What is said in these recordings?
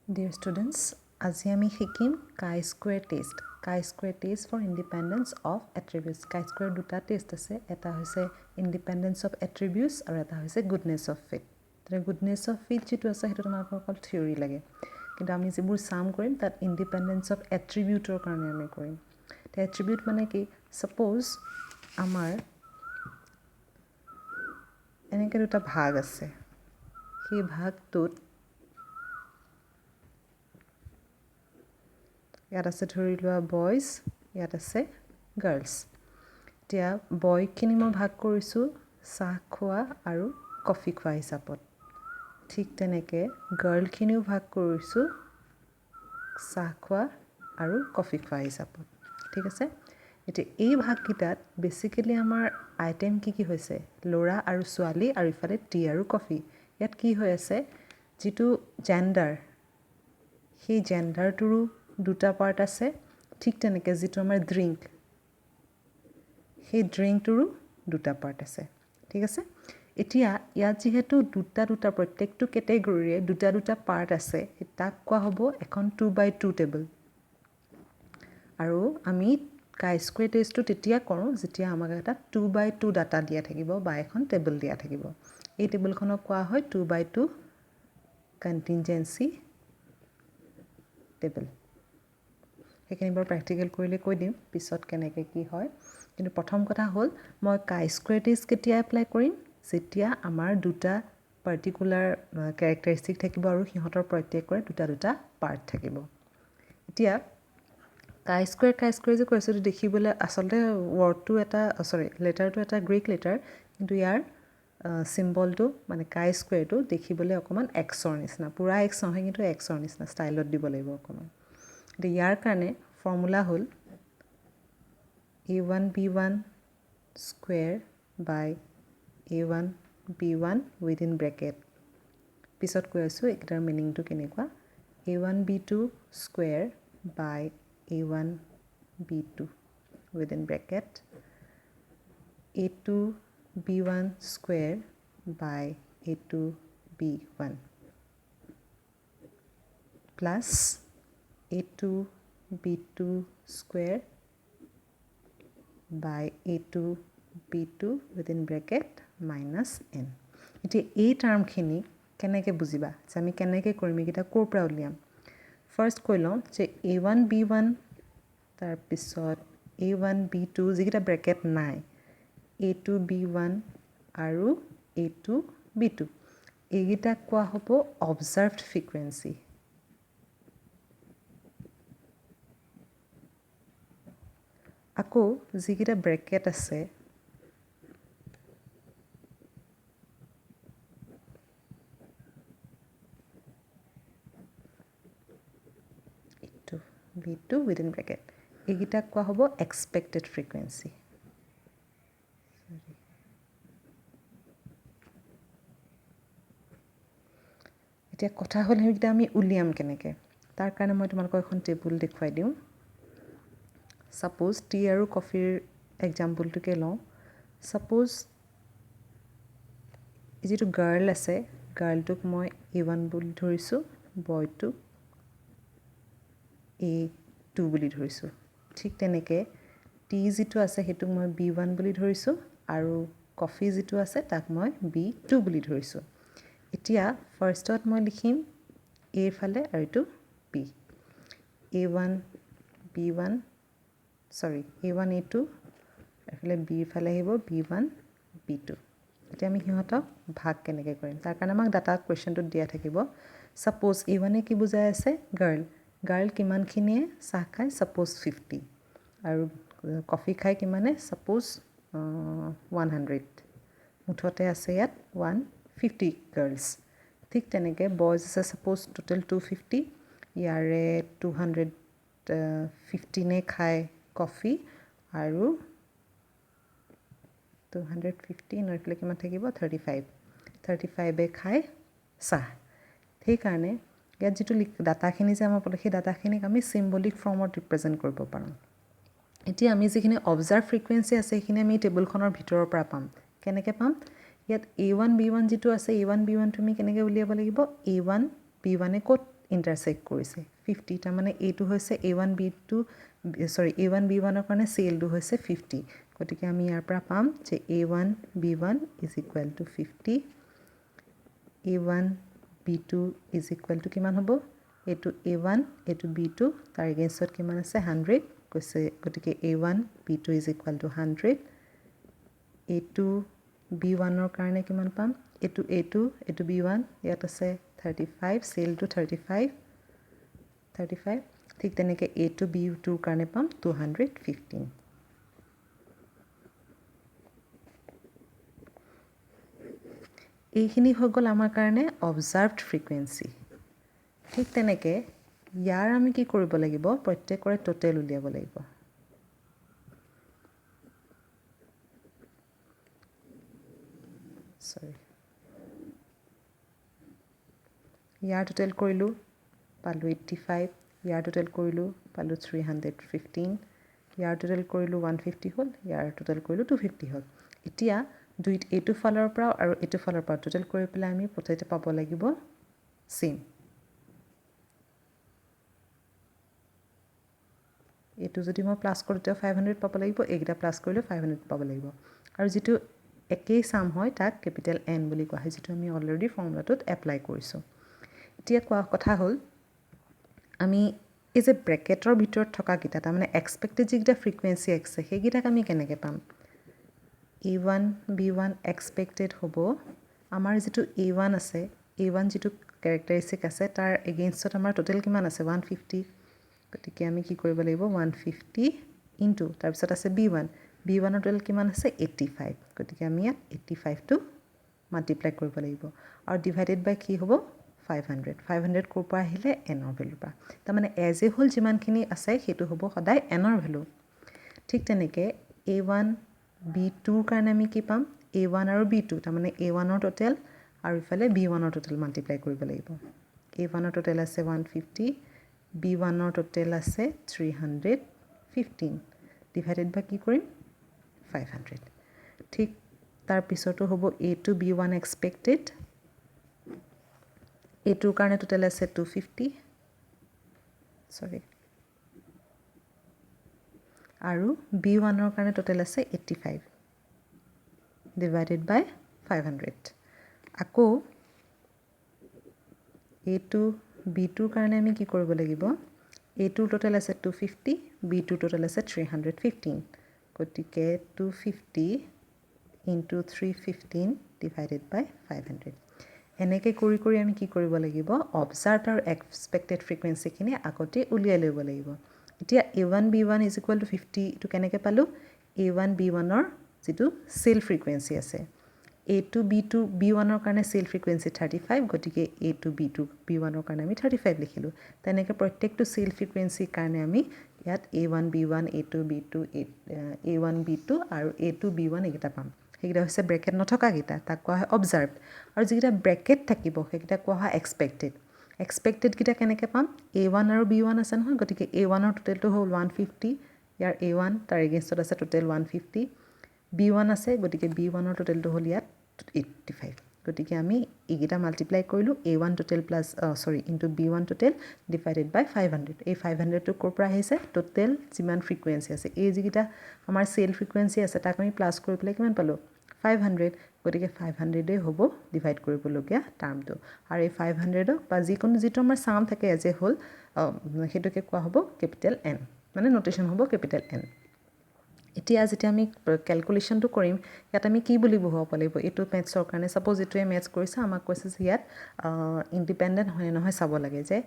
Dear students, আজি আমি শিকিম chi-square test. Chi-square test for independence of attributes. Chi-square দুটা টেষ্ট আছে, এটা হৈছে independence of attributes আৰু এটা হৈছে goodness of fit. তাতে goodness of fit যিটো আছে সেইটো তোমালোকৰ অকল থিয়ৰী লাগে, কিন্তু আমি যিবোৰ চাম কৰিম তাত independence of attributeৰ কাৰণে আমি কৰিম. তে attribute মানে কি? Suppose আমাৰ এনেকৈ দুটা ভাগ আছে, সেই ভাগটোত ইয়াত আছে ধৰি লোৱা বয়জ, ইয়াত আছে গাৰ্লছ. এতিয়া বয়খিনি মই ভাগ কৰিছোঁ চাহ খোৱা আৰু কফি খোৱা হিচাপত, ঠিক তেনেকৈ গাৰ্লখিনিও ভাগ কৰিছোঁ চাহ খোৱা আৰু কফি খোৱা হিচাপত. ঠিক আছে, এতিয়া এই ভাগকেইটাত বেচিকেলি আমাৰ আইটেম কি কি হৈছে? ল'ৰা আৰু ছোৱালী আৰু ইফালে টি আৰু কফি. ইয়াত কি হৈ আছে? যিটো জেণ্ডাৰ, সেই জেণ্ডাৰটোৰো দুটা পাৰ্ট আছে, ঠিক তেনেকৈ যিটো আমাৰ ড্ৰিংক, সেই ড্ৰিংকটোৰো দুটা পাৰ্ট আছে. ঠিক আছে, এতিয়া ইয়াত যিহেতু দুটা প্ৰত্যেকটো কেটেগৰীৰে দুটা পাৰ্ট আছে, তাক কোৱা হ'ব এখন 2x2 টেবল. আৰু আমি chi-square টেষ্টটো তেতিয়া কৰোঁ যেতিয়া আমাক এটা 2x2 ডাটা দিয়া থাকিব বা এখন টেবল দিয়া থাকিব. এই টেবলখনক কোৱা হয় 2x2 কণ্টিনজেঞ্চি টেবল. সেইখিনি বাৰু প্ৰেক্টিকেল কৰিলে কৈ দিম পিছত কেনেকৈ কি হয়, কিন্তু প্ৰথম কথা হ'ল মই chi-square টেষ্ট কেতিয়া এপ্লাই কৰিম? যেতিয়া আমাৰ দুটা পাৰ্টিকুলাৰ কেৰেক্টাৰিষ্টিক থাকিব আৰু সিহঁতৰ প্ৰত্যেকৰে দুটা পাৰ্ট থাকিব. এতিয়া chi-square যে কৈছোঁ, দেখিবলৈ আচলতে ৱৰ্ডটো এটা লেটাৰটো এটা গ্ৰীক লেটাৰ, কিন্তু ইয়াৰ চিম্বলটো মানে chi-squareটো দেখিবলৈ অকণমান এক্সৰ নিচিনা, পূৰা এক্স নহয় কিন্তু এক্সৰ নিচিনা ষ্টাইলত দিব লাগিব অকণমান. এতিয়া ইয়াৰ কাৰণে ফৰ্মুলা হ'ল a1b1 স্কুৱেৰ বাই a1b1 উইদিন ব্ৰেকেট. পিছত কৈ আছোঁ এইকেইটাৰ মিনিংটো কেনেকুৱা. a1b2 square by a1b2 within bracket, a2b1 square by a2b1 plus a2b2 square by a2b2 within bracket minus n. এতিয়া এই টাৰ্মখিনি কেনেকৈ বুজিবা যে আমি কেনেকৈ কৰিম, এইকেইটা ক'ৰ পৰা উলিয়াম? ফাৰ্ষ্ট কৈ লওঁ যে a1b1 তাৰপিছত a1b2 যিকেইটা ব্ৰেকেট নাই, a2b1 আৰু a2b2, এইকেইটাক কোৱা হ'ব অবজাৰ্ভড ফ্ৰিকুৱেঞ্চি. আকৌ যিকেইটা ব্ৰেকেট আছে b2 উইদিন ব্ৰেকেট, এইকেইটাক কোৱা হ'ব এক্সপেক্টেড ফ্ৰিকুৱেঞ্চি. এতিয়া কথা হ'ল সেইকেইটা আমি উলিয়াম কেনেকৈ, তাৰ কাৰণে মই তোমালোকক এখন টেবুল দেখুৱাই দিওঁ. ছাপ'জ টি আৰু কফিৰ এক্সাম্পলটোকে লওঁ. ছাপ'জ যিটো গাৰ্ল আছে, গাৰ্লটোক মই a1 বুলি ধৰিছোঁ, বয়টোক a2 বুলি ধৰিছোঁ. ঠিক তেনেকৈ টি যিটো আছে সেইটোক মই b1 বুলি ধৰিছোঁ আৰু কফি যিটো আছে তাক মই b2 বুলি ধৰিছোঁ. এতিয়া ফাৰ্ষ্টত মই লিখিম a ফালে আৰু এইটো b, a1 a2, এইফালে b ফালে আহিব b1 b2. এতিয়া আমি সিহঁতক ভাগ কেনেকৈ কৰিম, তাৰ কাৰণে আমাক ডাটা কুৱেশ্যনটোত দিয়া থাকিব. ছাপ'জ a1 কি বুজাই আছে? গাৰ্ল কিমানখিনিয়ে চাহ খায়? ছাপ'জ 50, আৰু কফি খায় কিমানে? ছাপ'জ 100. মুঠতে আছে ইয়াত 150 গাৰ্লছ. ঠিক তেনেকৈ বয়জ আছে ছাপ'জ টোটেল 250, ইয়াৰে 215 খায় কফি আৰু 215 এইফালে কিমান থাকিব? 35 খায় চাহ. সেইকাৰণে ইয়াত যিটো ডাটাখিনি যে আমাৰ পালোঁ, সেই ডাটাখিনিক আমি চিম্বলিক ফৰ্মত ৰিপ্ৰেজেণ্ট কৰিব পাৰোঁ. এতিয়া আমি যিখিনি অবজাৰ্ভ ফ্ৰিকুৱেঞ্চি আছে সেইখিনি আমি টেবুলখনৰ ভিতৰৰ পৰা পাম. কেনেকৈ পাম? ইয়াত a1b1 যিটো আছে, a1b1 তুমি কেনেকৈ উলিয়াব লাগিব? a1b1 ক'ত ইণ্টাৰচেক্ট কৰিছে 50 তাৰমানে এইটো হৈছে A1 B2 A1 B1ৰ কাৰণে চেলটো হৈছে 50 গতিকে আমি ইয়াৰ পৰা পাম যে A1 B1 is equal to 50 A1 B2 is equal to কিমান হ'ব এইটো A1 এইটো B2 তাৰ এগেইনষ্টত কিমান আছে 100 কৈছে গতিকে A1 B2 is equal to 100 A2 B1ৰ কাৰণে কিমান পাম এইটো A2 এইটো B1 ইয়াত আছে 35 চেল টু 35 ঠিক তেনেকৈ A2 B2 কাৰণে পাম 215 এইখিনি হৈ গ'ল আমাৰ কাৰণে অবজাৰ্ভড ফ্ৰিকুৱেঞ্চি ঠিক তেনেকৈ ইয়াৰ আমি কি কৰিব লাগিব প্ৰত্যেকৰে টোটেল উলিয়াব লাগিব ইয়াৰ টোটেল কৰিলোঁ পালোঁ 85 ইয়াৰ টোটেল কৰিলোঁ পালোঁ 315 ইয়াৰ টোটেল কৰিলোঁ 150 হ'ল ইয়াৰ টোটেল কৰিলোঁ 250 হ'ল এতিয়া এইটো ফালৰ পৰা আৰু এইটো ফালৰ পৰা টোটেল কৰি পেলাই আমি প্ৰত্যেকতে পাব লাগিব সেম এইটো যদি মই প্লাস কৰোঁ তেতিয়া 500 পাব লাগিব এইকেইটা প্লাস কৰিলে 500 পাব লাগিব আৰু যেটো একেই সাম হয় তাক ক্যাপিটেল N বুলি কোৱা হয় যেটো আমি অলৰেডি ফৰ্মুলাটোত এপ্লাই কৰিছো এতিয়া কোৱা কথা হ'ল আমি এই যে ব্ৰেকেটৰ ভিতৰত থকা কিটা তাৰ মানে এক্সপেক্টেড যিটা ফ্ৰিকুৱেন্সি আছে সেইগিটাক আমি কেনেকৈ পাম A1 B1 এক্সপেক্টেড হ'ব আমাৰ যেটো A1 আছে A1 যেটো ক্যাৰেক্টাৰিস্টিক আছে তাৰ এগেইনষ্টত আমাৰ টোটেল কিমান আছে 150 গতিকে আমি কি কৰিব লাগিব 150 ইনটু তাৰ পিছত আছে B1 B1 ৰ টোটেল কিমান আছে 85 গতিকে আমি ইয়াত 85 টো মাল্টিপ্লাই কৰিব লাগিব আৰু ডিভাইডেড বাই কি হ'ব 500 500 কোৰ পৰা আহিলে n ৰ ভ্যালু পৰা তাৰ মানে এজ এ হোল যিমানখিনি আছে হেতু হ'ব সদায় n ৰ ভ্যালু ঠিক তেনেকৈ A1 B2 ৰ কাৰণে আমি কি পাম A1 আৰু B2 তাৰ মানে A1 ৰ টোটেল আৰু ইফালে B1 ৰ টোটেল মাল্টিপ্লাই কৰিব লাগিব A1 ৰ টোটেল আছে 150 B1 ৰ টোটেল আছে 315 ডিভাইডেড বাই কি কৰিম 500 ঠিক তাৰ পিছতো হ'ব A2 B1 এক্সপেক্টেড A2 ৰ কাৰণে টোটেল আছে 250 আৰু B1 ৰ কাৰণে টোটেল আছে 85 ডিভাইডেড বাই 500 আকৌ A2 B2 ৰ কাৰণে আমি কি কৰিব লাগিব A2 টোটেল আছে 250 B2 টোটেল আছে 315 গতিকে 250 into 315 divided by 500 এনেকৈ কৰি কৰি আমি কি কৰিব লাগিব অবজাৰ্ভড আৰু এক্সপেক্টেড ফ্ৰিকুৱেন্সি খিনি আগতে উলিয়াই লব লাগিব এতিয়া A1 B1 is equal to 50 টো কেনেকৈ পালো A1 B1 ৰ যেটো সেল ফ্ৰিকুৱেন্সি আছে A2 B2 B1 ৰ কাৰণে সেল ফ্ৰিকুৱেন্সি 35 গতিকে A2 B2 B1 ৰ কাৰণে আমি 35 লিখিলো তেনেকৈ প্ৰত্যেকটো সেল ফ্ৰিকুৱেন্সিৰ কাৰণে আমি ইয়াত A1 B1 A2 B2 A1 B2 আৰু A2 B1 একেটা পাম হেগিটা হৈছে ব্ৰেকেট নথকা গিটা তাক কোৱা হয় অবজাৰ্ভড আৰু যিগিটা ব্ৰেকেট থাকিব হেগিটা কোৱা হয় এক্সপেক্টেড গিটা কেনেকৈ পাম A1 আৰু B1 আছে নহয় গতিকে A1 ৰ টোটেলটো হ'ল 150 ইয়াৰ A1 তাৰ এগেইনষ্টত আছে টোটেল 150 B1 আছে গতিকে B1 ৰ টোটেলটো হ'ল ইয়াত 85 গতিকে আমি এইগিটা মাল্টিপ্লাই কৰিলো A1 total plus into B1 total divided by 500 এই 500 টো কোৰ পৰা আহিছে টোটেল যিমান ফ্ৰিকুৱেন্সি আছে এই যিগিটা আমাৰ সেল ফ্ৰিকুৱেন্সি আছে তাক আমি প্লাস কৰি পেলাই কিমান পালো 500 গতিকে 500 এ হ'ব ডিভাইড কৰিবলগীয়া টাৰ্মটো আৰু এই 500 বা যিকোনো যেটো আমাৰ সাম থাকে এজ এ হোল হেতুকে কোৱা হ'ব ক্যাপিটেল N মানে নোটেশন হ'ব ক্যাপিটেল N এতিয়া যেতিয়া আমি ক্যালকুলেশনটো কৰিম ইয়াত আমি কি বুলি বহুৱাব লাগিব এটো মেথছৰ কাৰণে সাপোজ এটোৱে মেথছ কৰিছে আমাক কৈছে যে ইয়াত ইন্ডিপেন্ডেন্ট হয় নহয় চাব লাগে যে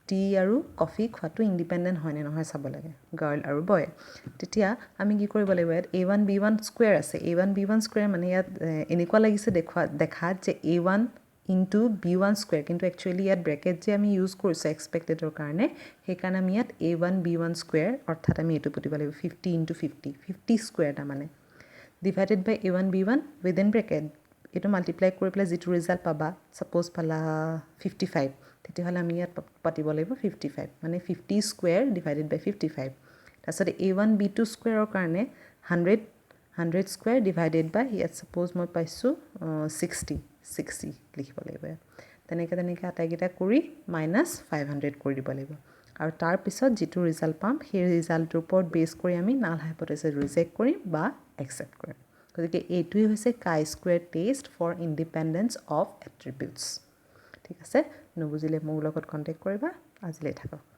টি আৰু কফি খোৱাটো ইন্ডিপেন্ডেন্ট হয় নহয় চাব লাগে গাৰ্ল আৰু বয় তেতিয়া আমি কি কৰিব লাগিব ইয়াত A1 B1 স্কয়াৰ আছে A1 B1 স্কয়াৰ মানে ইয়াত এনেকুৱা লাগিছে দেখাত যে A1 into B1 স্কয়াৰ কিন্তু একচুয়ালি ইয়াত ব্ৰেকেট যে আমি ইউজ কৰিছো এক্সপেক্টেডৰ কাৰণে সেই কাৰণে আমি ইয়াত A1 B1 স্কয়াৰ অৰ্থাৎ আমি এটো পুতিব লাগিব 50 into 50 স্কয়াৰ টা মানে ডিভাইডেড বাই A1 B1 উইদিন ব্ৰেকেট এটো মাল্টিপ্লাই কৰি পেলাই যেটো ৰিজাল্ট পাবা সাপোজ পালা 55 তেতিয়াহলে আমি ইয়াত পাতিব লাগিব 55 মানে 50 স্কয়াৰ ডিভাইডেড বাই 55 তাৰছত A1 B2 স্কয়াৰৰ কাৰণে 100 স্কয়াৰ ডিভাইডেড বাই ইয়াত সাপোজ মই পাইছো 60 লিখিব লাগিব তেনেকৈ আটাইকেইটা কৰি -500 কৰি দিব লাগিব আৰু তাৰ পিছত যিটো ৰিজাল্ট পাম সেই ৰিজাল্টটোৰ ওপৰত বেছ কৰি আমি নাল হাইপথেচিছ ৰিজেক্ট কৰিম বা একচেপ্ট কৰিম গতিকে এইটোৱেই হৈছে chi-square test for independence of attributes ঠিক আছে নুবুজিলে মোৰ লগত কণ্টেক্ট কৰিবা আজিলৈ থাকক